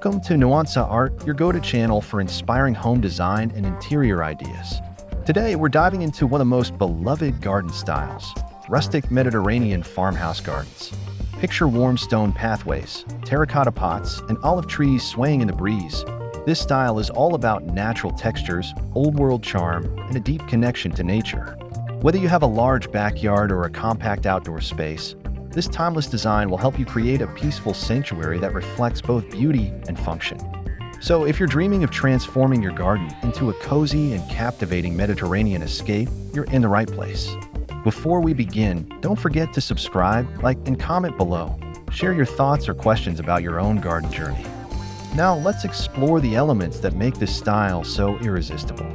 Welcome to Nuansa Art, your go-to channel for inspiring home design and interior ideas. Today, we're diving into one of the most beloved garden styles, rustic Mediterranean farmhouse gardens. Picture warm stone pathways, terracotta pots, and olive trees swaying in the breeze. This style is all about natural textures, old-world charm, and a deep connection to nature. Whether you have a large backyard or a compact outdoor space, this timeless design will help you create a peaceful sanctuary that reflects both beauty and function. So if you're dreaming of transforming your garden into a cozy and captivating Mediterranean escape, you're in the right place. Before we begin, don't forget to subscribe, like, and comment below. Share your thoughts or questions about your own garden journey. Now let's explore the elements that make this style so irresistible.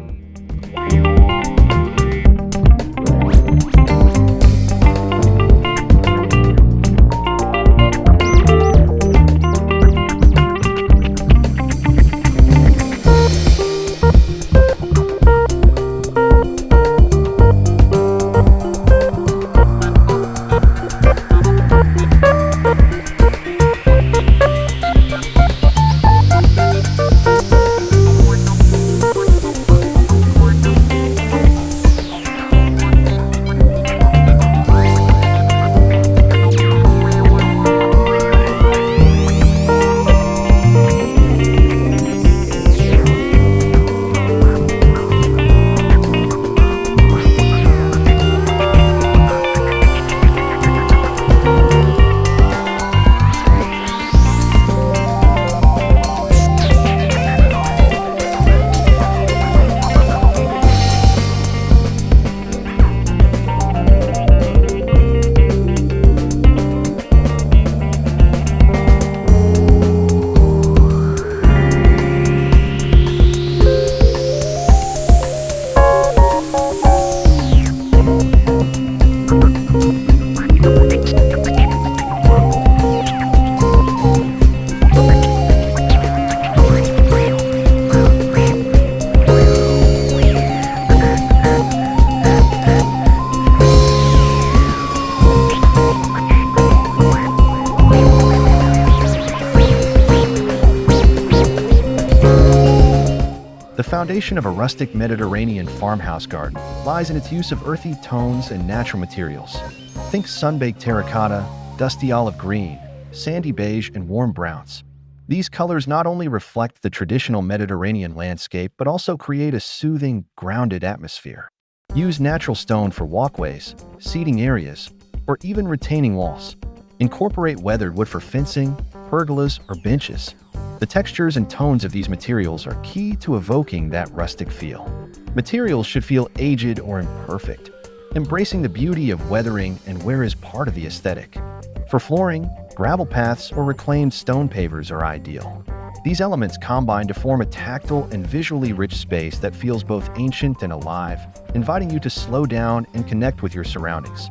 The foundation of a rustic Mediterranean farmhouse garden lies in its use of earthy tones and natural materials. Think sun-baked terracotta, dusty olive green, sandy beige, and warm browns. These colors not only reflect the traditional Mediterranean landscape, but also create a soothing, grounded atmosphere. Use natural stone for walkways, seating areas, or even retaining walls. Incorporate weathered wood for fencing, pergolas, or benches. The textures and tones of these materials are key to evoking that rustic feel. Materials should feel aged or imperfect, embracing the beauty of weathering and wear as part of the aesthetic. For flooring, gravel paths or reclaimed stone pavers are ideal. These elements combine to form a tactile and visually rich space that feels both ancient and alive, inviting you to slow down and connect with your surroundings.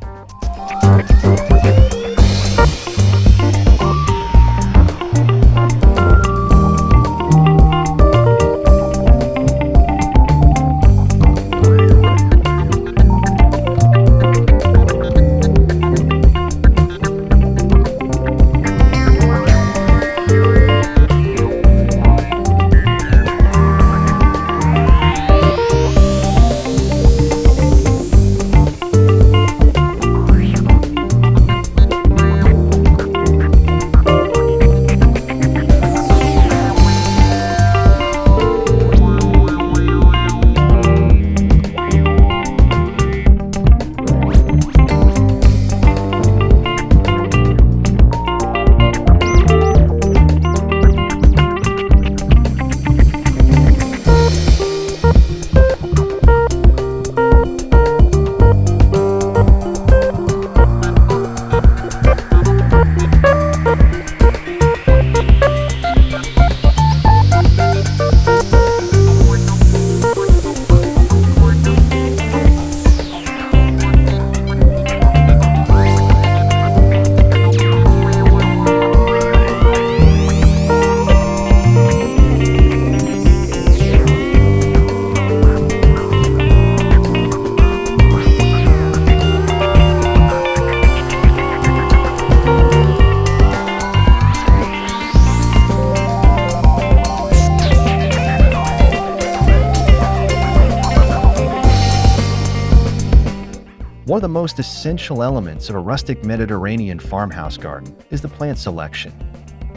One of the most essential elements of a rustic Mediterranean farmhouse garden is the plant selection.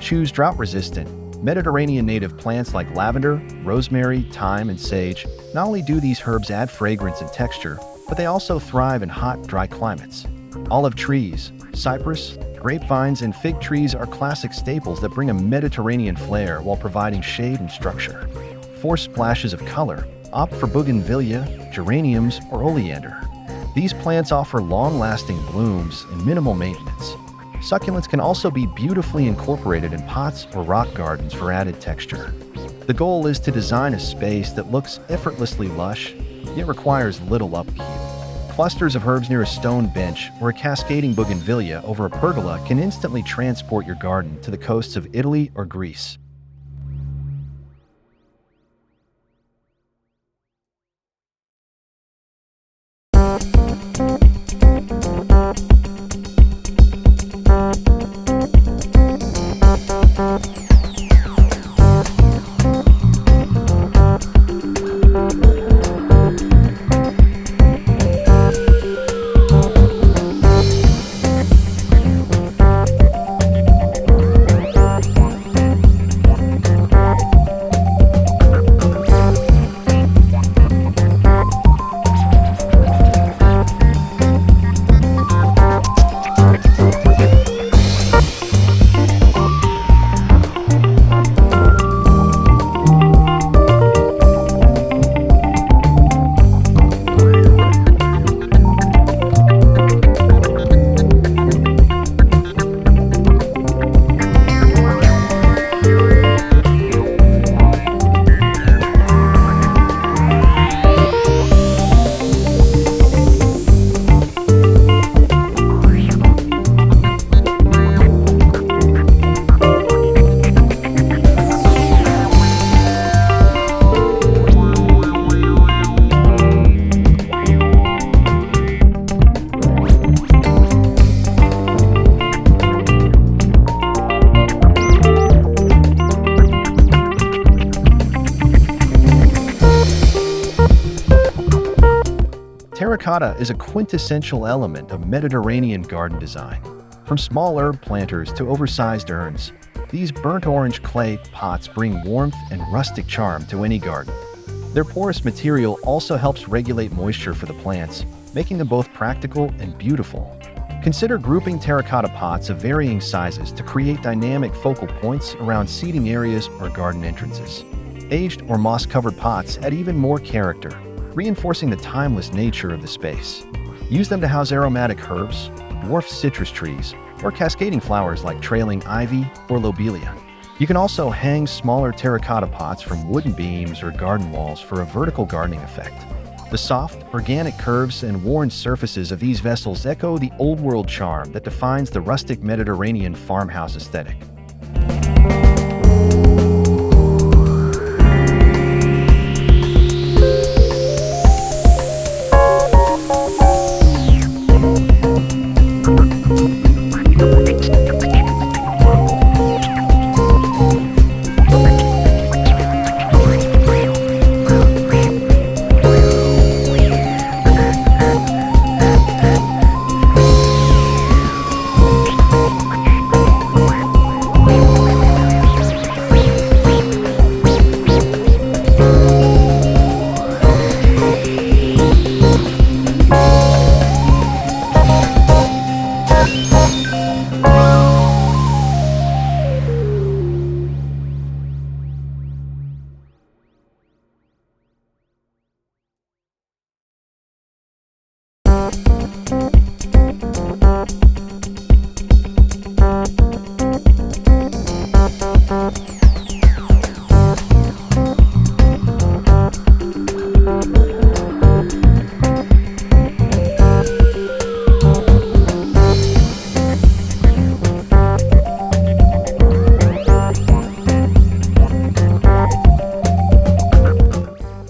Choose drought-resistant, Mediterranean native plants like lavender, rosemary, thyme, and sage. Not only do these herbs add fragrance and texture, but they also thrive in hot, dry climates. Olive trees, cypress, grapevines, and fig trees are classic staples that bring a Mediterranean flair while providing shade and structure. For splashes of color, opt for bougainvillea, geraniums, or oleander. These plants offer long-lasting blooms and minimal maintenance. Succulents can also be beautifully incorporated in pots or rock gardens for added texture. The goal is to design a space that looks effortlessly lush, yet requires little upkeep. Clusters of herbs near a stone bench or a cascading bougainvillea over a pergola can instantly transport your garden to the coasts of Italy or Greece. Terracotta is a quintessential element of Mediterranean garden design. From small herb planters to oversized urns, these burnt orange clay pots bring warmth and rustic charm to any garden. Their porous material also helps regulate moisture for the plants, making them both practical and beautiful. Consider grouping terracotta pots of varying sizes to create dynamic focal points around seating areas or garden entrances. Aged or moss-covered pots add even more character, reinforcing the timeless nature of the space. Use them to house aromatic herbs, dwarf citrus trees, or cascading flowers like trailing ivy or lobelia. You can also hang smaller terracotta pots from wooden beams or garden walls for a vertical gardening effect. The soft, organic curves and worn surfaces of these vessels echo the old-world charm that defines the rustic Mediterranean farmhouse aesthetic.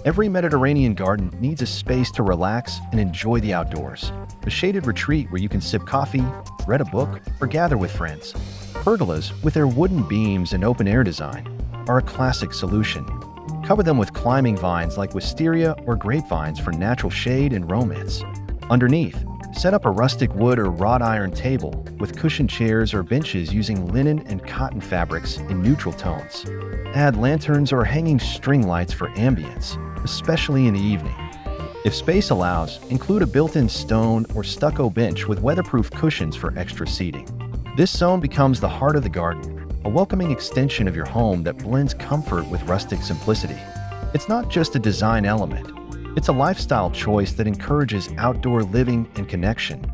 Every Mediterranean garden needs a space to relax and enjoy the outdoors. A shaded retreat where you can sip coffee, read a book, or gather with friends. Pergolas, with their wooden beams and open-air design, are a classic solution. Cover them with climbing vines like wisteria or grapevines for natural shade and romance. Underneath, Set up a rustic wood or wrought-iron table with cushioned chairs or benches using linen and cotton fabrics in neutral tones. Add lanterns or hanging string lights for ambience, especially in the evening. If space allows, include a built-in stone or stucco bench with weatherproof cushions for extra seating. This zone becomes the heart of the garden, a welcoming extension of your home that blends comfort with rustic simplicity. It's not just a design element, it's a lifestyle choice that encourages outdoor living and connection.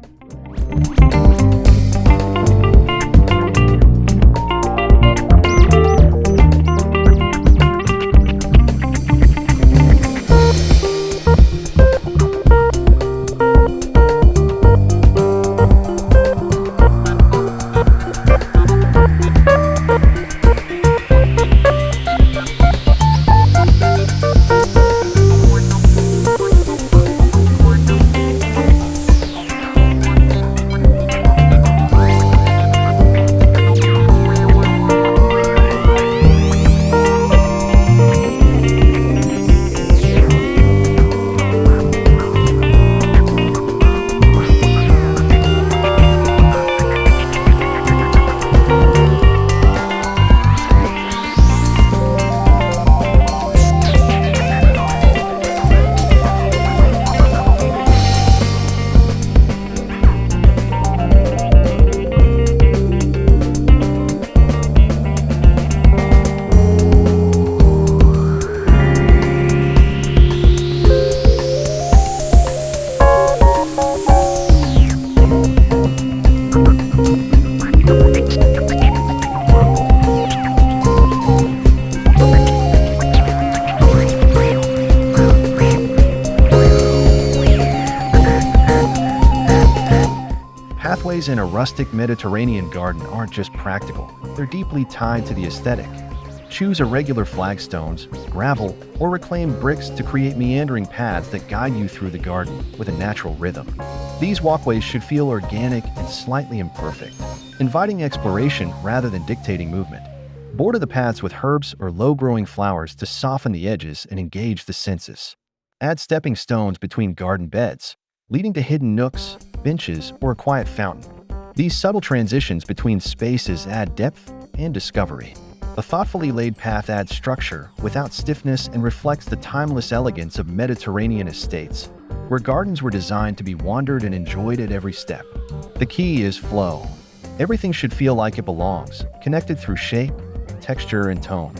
Pathways in a rustic Mediterranean garden aren't just practical, they're deeply tied to the aesthetic. Choose irregular flagstones, gravel, or reclaimed bricks to create meandering paths that guide you through the garden with a natural rhythm. These walkways should feel organic and slightly imperfect, inviting exploration rather than dictating movement. Border the paths with herbs or low-growing flowers to soften the edges and engage the senses. Add stepping stones between garden beds, leading to hidden nooks, benches, or a quiet fountain. These subtle transitions between spaces add depth and discovery. A thoughtfully laid path adds structure without stiffness and reflects the timeless elegance of Mediterranean estates, where gardens were designed to be wandered and enjoyed at every step. The key is flow. Everything should feel like it belongs, connected through shape, texture, and tone.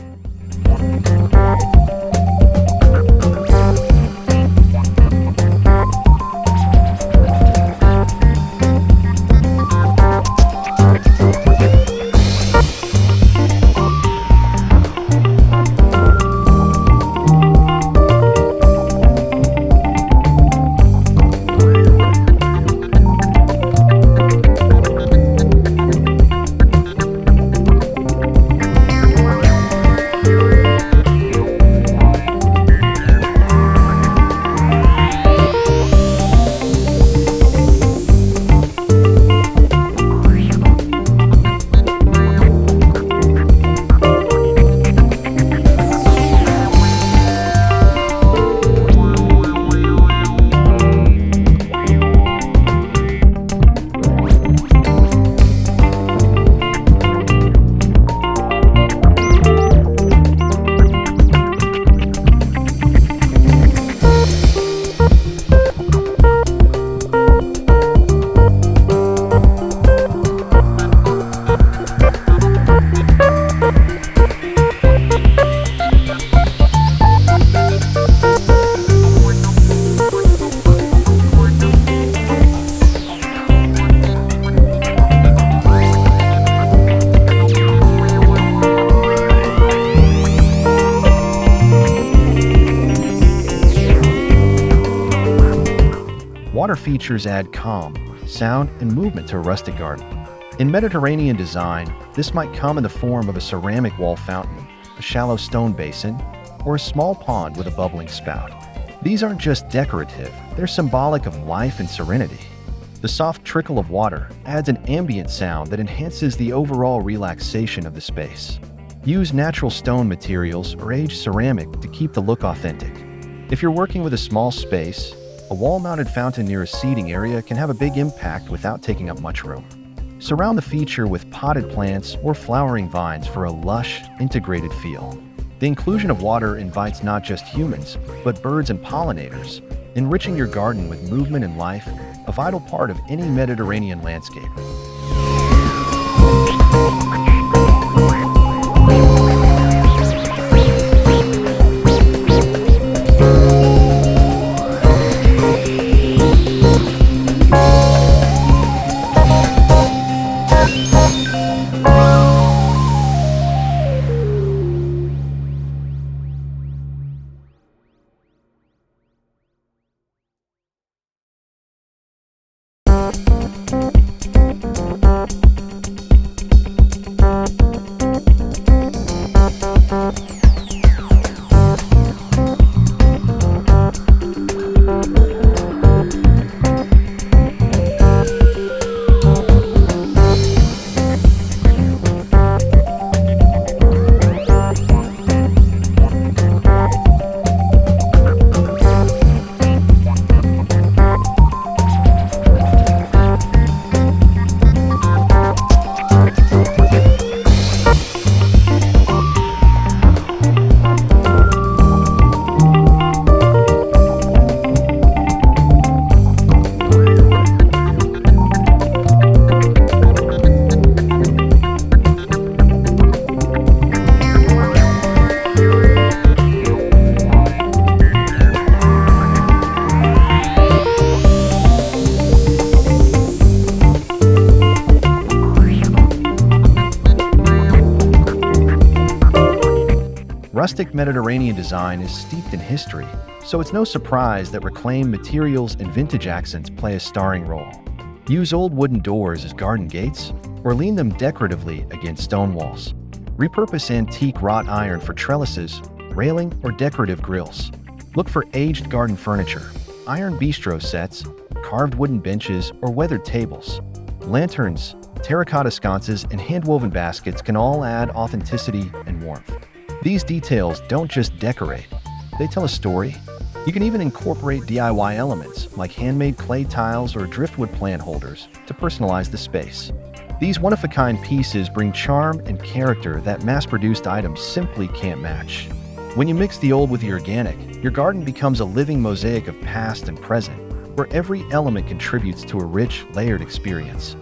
Water features add calm, sound, and movement to a rustic garden. In Mediterranean design, this might come in the form of a ceramic wall fountain, a shallow stone basin, or a small pond with a bubbling spout. These aren't just decorative, they're symbolic of life and serenity. The soft trickle of water adds an ambient sound that enhances the overall relaxation of the space. Use natural stone materials or aged ceramic to keep the look authentic. If you're working with a small space, A wall-mounted fountain near a seating area can have a big impact without taking up much room. Surround the feature with potted plants or flowering vines for a lush, integrated feel. The inclusion of water invites not just humans, but birds and pollinators, enriching your garden with movement and life, a vital part of any Mediterranean landscape. Rustic Mediterranean design is steeped in history, so it's no surprise that reclaimed materials and vintage accents play a starring role. Use old wooden doors as garden gates, or lean them decoratively against stone walls. Repurpose antique wrought iron for trellises, railing, or decorative grills. Look for aged garden furniture, iron bistro sets, carved wooden benches, or weathered tables. Lanterns, terracotta sconces, and hand-woven baskets can all add authenticity and warmth. These details don't just decorate, they tell a story. You can even incorporate DIY elements like handmade clay tiles or driftwood plant holders to personalize the space. These one-of-a-kind pieces bring charm and character that mass-produced items simply can't match. When you mix the old with the organic, your garden becomes a living mosaic of past and present, where every element contributes to a rich, layered experience.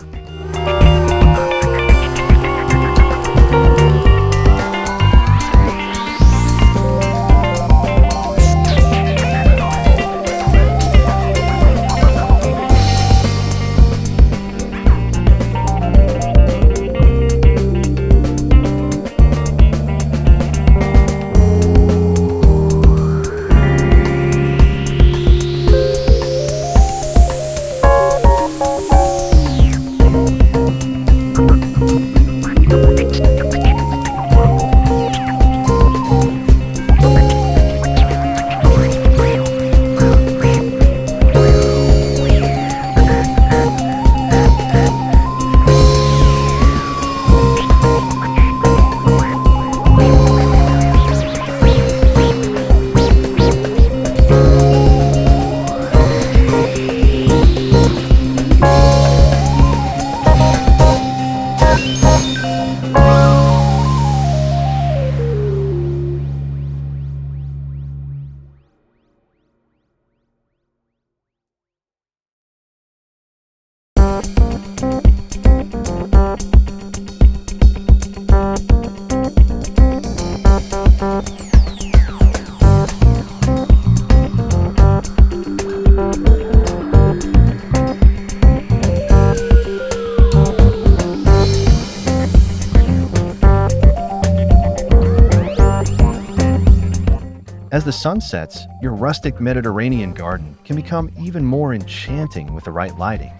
As the sun sets, your rustic Mediterranean garden can become even more enchanting with the right lighting.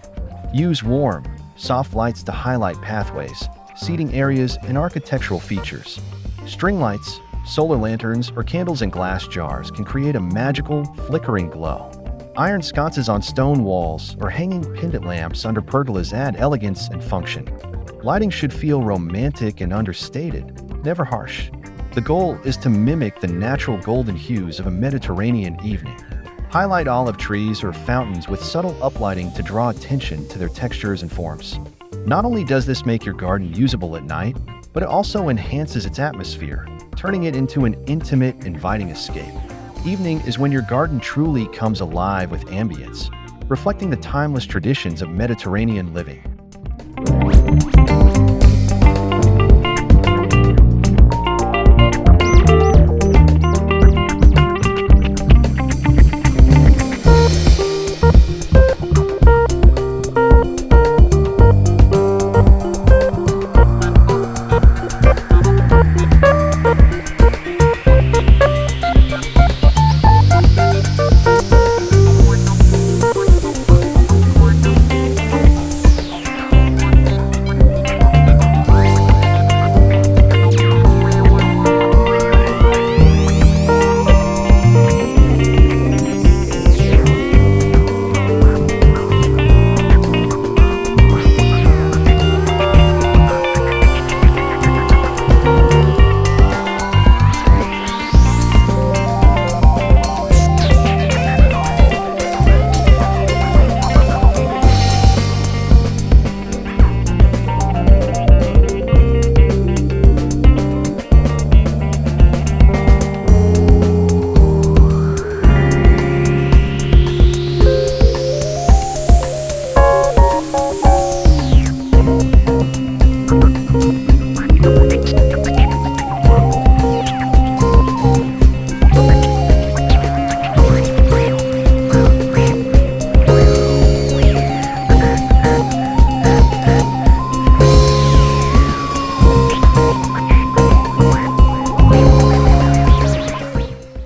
Use warm, soft lights to highlight pathways, seating areas, and architectural features. String lights, solar lanterns, or candles in glass jars can create a magical, flickering glow. Iron sconces on stone walls or hanging pendant lamps under pergolas add elegance and function. Lighting should feel romantic and understated, never harsh. The goal is to mimic the natural golden hues of a Mediterranean evening. Highlight olive trees or fountains with subtle uplighting to draw attention to their textures and forms. Not only does this make your garden usable at night, but it also enhances its atmosphere, turning it into an intimate, inviting escape. Evening is when your garden truly comes alive with ambience, reflecting the timeless traditions of Mediterranean living.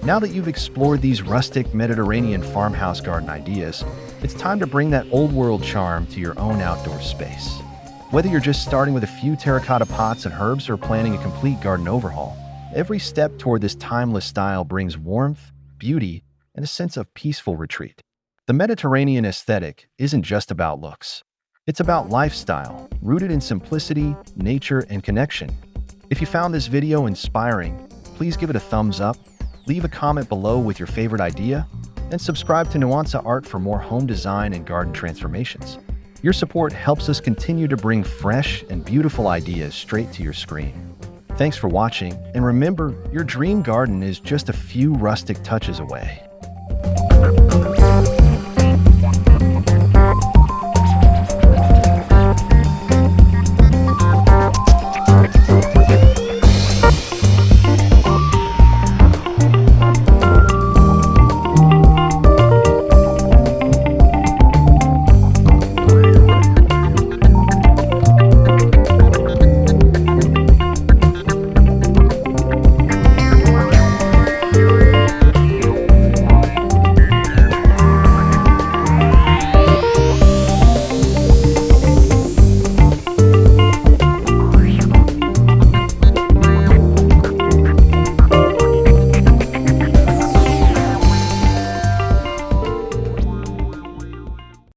Now that you've explored these rustic Mediterranean farmhouse garden ideas, it's time to bring that old-world charm to your own outdoor space. Whether you're just starting with a few terracotta pots and herbs or planning a complete garden overhaul, every step toward this timeless style brings warmth, beauty, and a sense of peaceful retreat. The Mediterranean aesthetic isn't just about looks. It's about lifestyle, rooted in simplicity, nature, and connection. If you found this video inspiring, please give it a thumbs up, leave a comment below with your favorite idea, and subscribe to Nuance Art for more home design and garden transformations. Your support helps us continue to bring fresh and beautiful ideas straight to your screen. Thanks for watching, and remember, your dream garden is just a few rustic touches away.